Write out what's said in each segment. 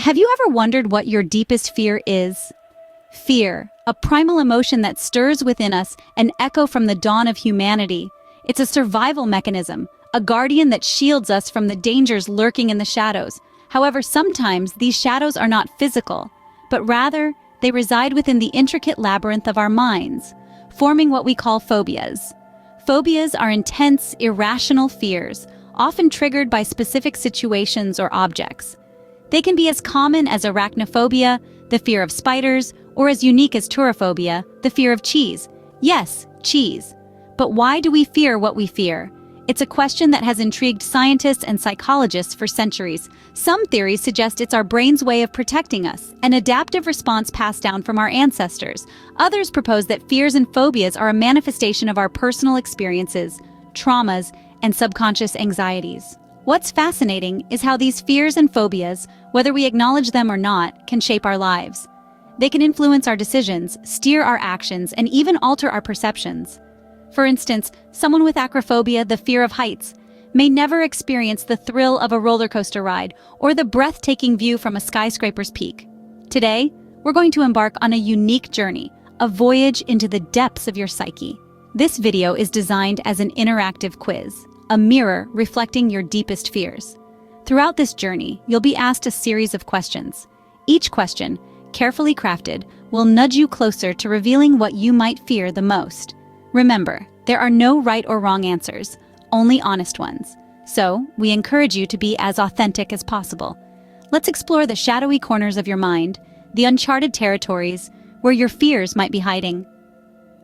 Have you ever wondered what your deepest fear is? Fear, a primal emotion that stirs within us, an echo from the dawn of humanity. It's a survival mechanism, a guardian that shields us from the dangers lurking in the shadows. However, sometimes these shadows are not physical, but rather they reside within the intricate labyrinth of our minds, forming what we call phobias. Phobias are intense, irrational fears, often triggered by specific situations or objects. They can be as common as arachnophobia, the fear of spiders, or as unique as turophobia, the fear of cheese. Yes, cheese. But why do we fear what we fear? It's a question that has intrigued scientists and psychologists for centuries. Some theories suggest it's our brain's way of protecting us, an adaptive response passed down from our ancestors. Others propose that fears and phobias are a manifestation of our personal experiences, traumas, and subconscious anxieties. What's fascinating is how these fears and phobias, whether we acknowledge them or not, can shape our lives. They can influence our decisions, steer our actions, and even alter our perceptions. For instance, someone with acrophobia, the fear of heights, may never experience the thrill of a roller coaster ride or the breathtaking view from a skyscraper's peak. Today, we're going to embark on a unique journey, a voyage into the depths of your psyche. This video is designed as an interactive quiz, a mirror reflecting your deepest fears. Throughout this journey, you'll be asked a series of questions. Each question, carefully crafted, will nudge you closer to revealing what you might fear the most. Remember, there are no right or wrong answers, only honest ones. So, we encourage you to be as authentic as possible. Let's explore the shadowy corners of your mind, the uncharted territories where your fears might be hiding.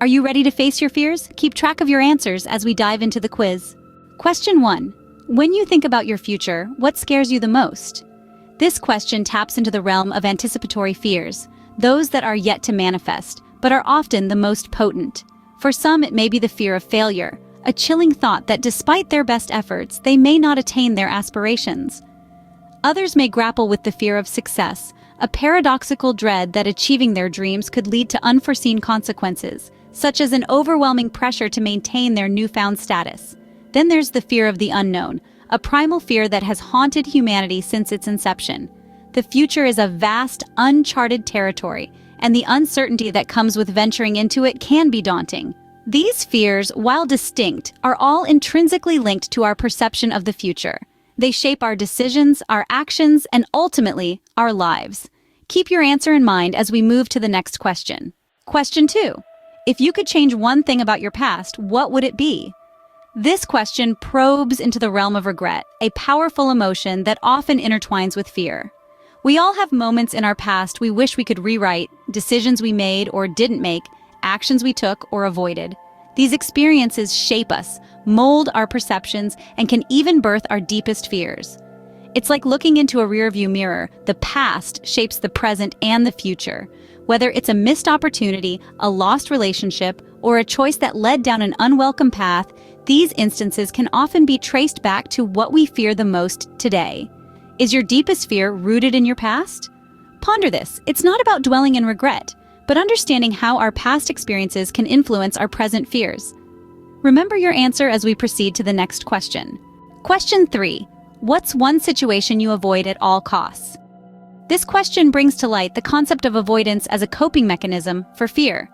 Are you ready to face your fears? Keep track of your answers as we dive into the quiz. Question 1. When you think about your future, what scares you the most? This question taps into the realm of anticipatory fears, those that are yet to manifest, but are often the most potent. For some, it may be the fear of failure, a chilling thought that despite their best efforts, they may not attain their aspirations. Others may grapple with the fear of success, a paradoxical dread that achieving their dreams could lead to unforeseen consequences, such as an overwhelming pressure to maintain their newfound status. Then there's the fear of the unknown, a primal fear that has haunted humanity since its inception. The future is a vast, uncharted territory, and the uncertainty that comes with venturing into it can be daunting. These fears, while distinct, are all intrinsically linked to our perception of the future. They shape our decisions, our actions, and ultimately, our lives. Keep your answer in mind as we move to the next question. Question 2. If you could change one thing about your past, what would it be? This question probes into the realm of regret, a powerful emotion that often intertwines with fear. We all have moments in our past we wish we could rewrite, decisions we made or didn't make, actions we took or avoided. These experiences shape us, mold our perceptions, and can even birth our deepest fears. It's like looking into a rearview mirror. The past shapes the present and the future. Whether it's a missed opportunity, a lost relationship, or a choice that led down an unwelcome path, these instances can often be traced back to what we fear the most today. Is your deepest fear rooted in your past? Ponder this. It's not about dwelling in regret, but understanding how our past experiences can influence our present fears. Remember your answer as we proceed to the next question. Question 3. What's one situation you avoid at all costs? This question brings to light the concept of avoidance as a coping mechanism for fear.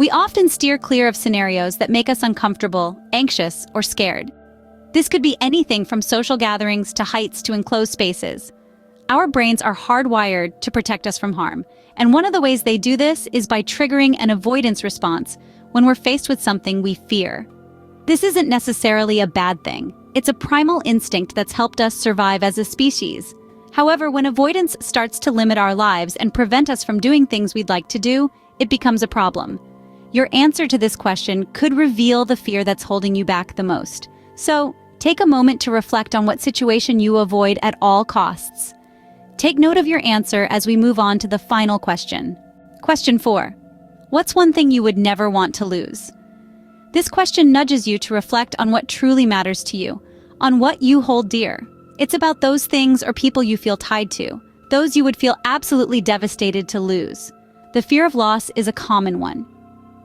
We often steer clear of scenarios that make us uncomfortable, anxious, or scared. This could be anything from social gatherings to heights to enclosed spaces. Our brains are hardwired to protect us from harm, and one of the ways they do this is by triggering an avoidance response when we're faced with something we fear. This isn't necessarily a bad thing. It's a primal instinct that's helped us survive as a species. However, when avoidance starts to limit our lives and prevent us from doing things we'd like to do, it becomes a problem. Your answer to this question could reveal the fear that's holding you back the most. So, take a moment to reflect on what situation you avoid at all costs. Take note of your answer as we move on to the final question. Question 4. What's one thing you would never want to lose? This question nudges you to reflect on what truly matters to you, on what you hold dear. It's about those things or people you feel tied to, those you would feel absolutely devastated to lose. The fear of loss is a common one,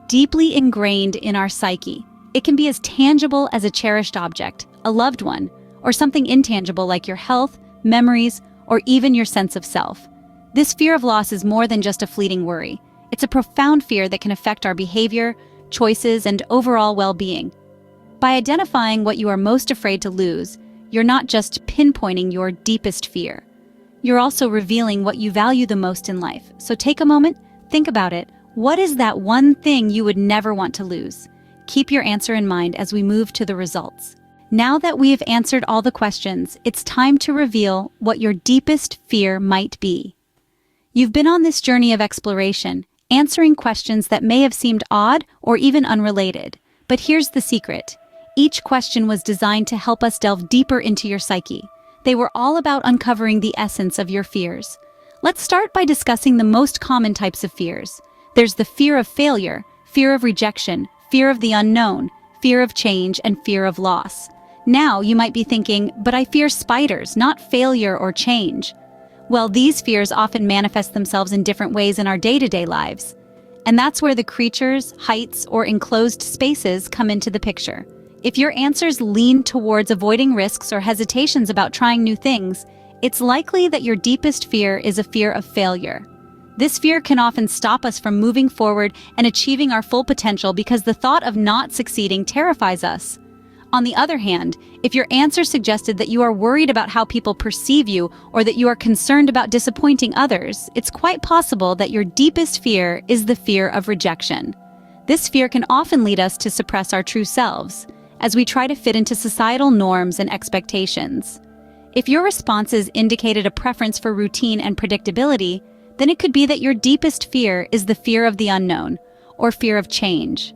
deeply ingrained in our psyche. It can be as tangible as a cherished object, a loved one, or something intangible like your health, memories, or even your sense of self. This fear of loss is more than just a fleeting worry. It's a profound fear that can affect our behavior, choices, and overall well-being. By identifying what you are most afraid to lose, you're not just pinpointing your deepest fear. You're also revealing what you value the most in life. So take a moment, think about it. What is that one thing you would never want to lose? Keep your answer in mind as we move to the results. Now that we have answered all the questions, it's time to reveal what your deepest fear might be. You've been on this journey of exploration, answering questions that may have seemed odd or even unrelated. But here's the secret. Each question was designed to help us delve deeper into your psyche. They were all about uncovering the essence of your fears. Let's start by discussing the most common types of fears. There's the fear of failure, fear of rejection, fear of the unknown, fear of change, and fear of loss. Now you might be thinking, but I fear spiders, not failure or change. Well, these fears often manifest themselves in different ways in our day-to-day lives. And that's where the creatures, heights, or enclosed spaces come into the picture. If your answers lean towards avoiding risks or hesitations about trying new things, it's likely that your deepest fear is a fear of failure. This fear can often stop us from moving forward and achieving our full potential because the thought of not succeeding terrifies us. On the other hand, if your answer suggested that you are worried about how people perceive you or that you are concerned about disappointing others, it's quite possible that your deepest fear is the fear of rejection. This fear can often lead us to suppress our true selves, as we try to fit into societal norms and expectations. If your responses indicated a preference for routine and predictability, then it could be that your deepest fear is the fear of the unknown, or fear of change.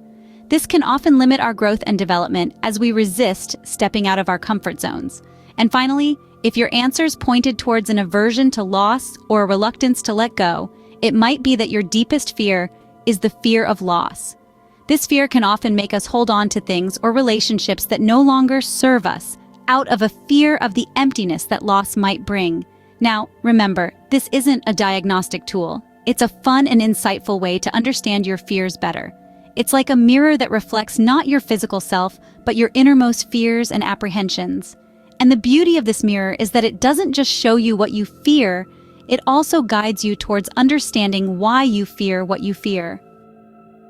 This can often limit our growth and development as we resist stepping out of our comfort zones. And finally, if your answers pointed towards an aversion to loss or a reluctance to let go, it might be that your deepest fear is the fear of loss. This fear can often make us hold on to things or relationships that no longer serve us, out of a fear of the emptiness that loss might bring. Now, remember, this isn't a diagnostic tool. It's a fun and insightful way to understand your fears better. It's like a mirror that reflects not your physical self, but your innermost fears and apprehensions. And the beauty of this mirror is that it doesn't just show you what you fear, it also guides you towards understanding why you fear what you fear.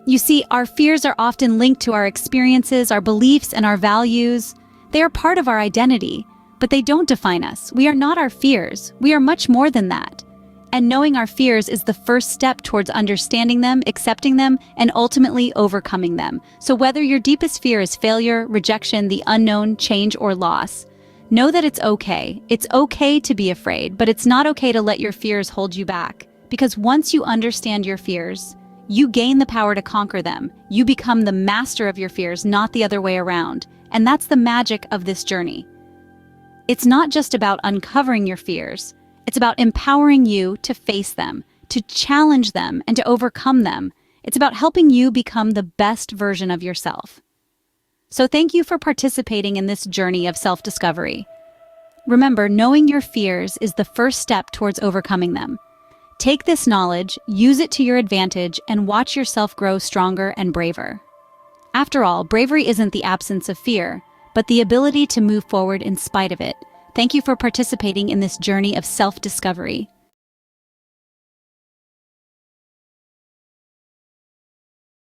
You see, our fears are often linked to our experiences, our beliefs, and our values. They are part of our identity, but they don't define us. We are not our fears. We are much more than that. And knowing our fears is the first step towards understanding them, accepting them, and ultimately overcoming them. So whether your deepest fear is failure, rejection, the unknown, change, or loss, know that it's okay. It's okay to be afraid, but it's not okay to let your fears hold you back. Because once you understand your fears, you gain the power to conquer them. You become the master of your fears, not the other way around. And that's the magic of this journey. It's not just about uncovering your fears. It's about empowering you to face them, to challenge them, and to overcome them. It's about helping you become the best version of yourself. So thank you for participating in this journey of self-discovery. Remember, knowing your fears is the first step towards overcoming them. Take this knowledge, use it to your advantage, and watch yourself grow stronger and braver. After all, bravery isn't the absence of fear, but the ability to move forward in spite of it. Thank you for participating in this journey of self-discovery.